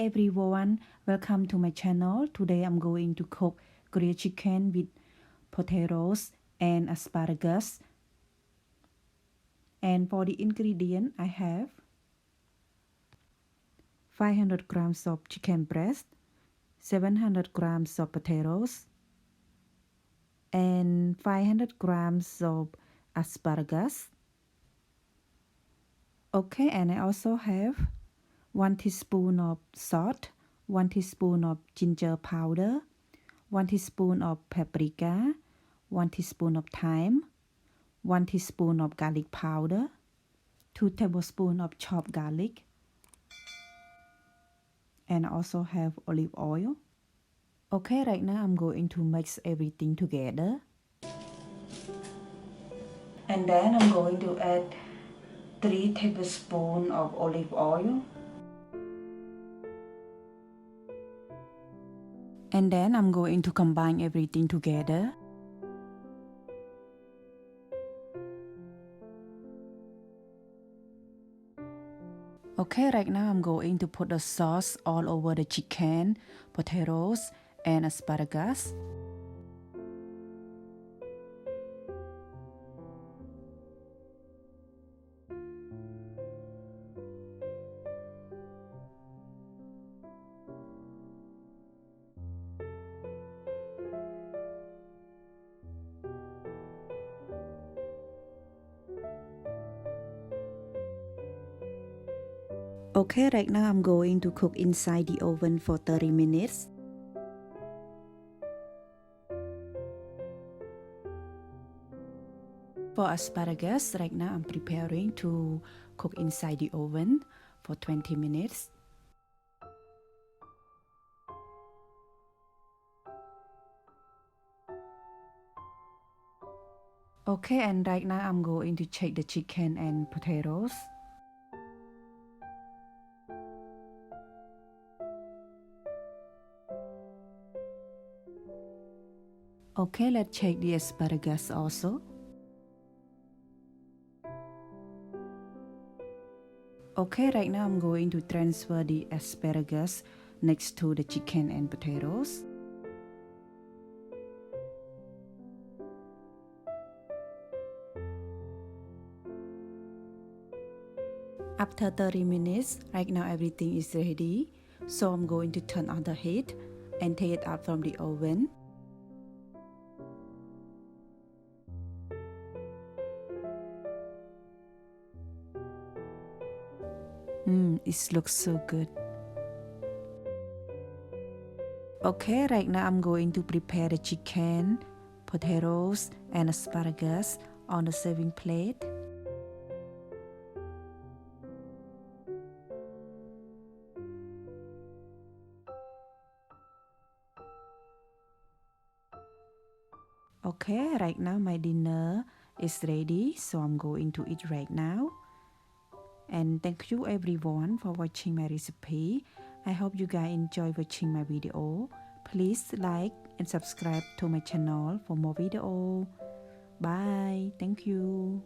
everyone, welcome to my channel. Today I'm going to cook grilled chicken with potatoes and asparagus. And for the ingredient I have 500 grams of chicken breast, 700 grams of potatoes, and 500 grams of asparagus. Okay, and I also have 1 teaspoon of salt, 1 teaspoon of ginger powder, 1 teaspoon of paprika, 1 teaspoon of thyme, 1 teaspoon of garlic powder, 2 tablespoons of chopped garlic, and I also have olive oil. Okay, right now I'm going to mix everything together. And then I'm going to add 3 tablespoons of olive oil. And then I'm going to combine everything together. Okay, right now I'm going to put the sauce all over the chicken, potatoes, and asparagus. Okay, right now I'm going to cook inside the oven for 30 minutes. For asparagus, right now I'm preparing to cook inside the oven for 20 minutes. Okay, and right now I'm going to check the chicken and potatoes. Okay, let's check the asparagus also. Okay, right now I'm going to transfer the asparagus next to the chicken and potatoes. After 30 minutes, right now everything is ready. So I'm going to turn on the heat and take it out from the oven. It looks so good. Okay, right now I'm going to prepare the chicken, potatoes, and asparagus on the serving plate. Okay, right now my dinner is ready, so I'm going to eat right now. And thank you everyone for watching my recipe. I hope you guys enjoy watching my video. Please like and subscribe to my channel for more video. Bye. Thank you.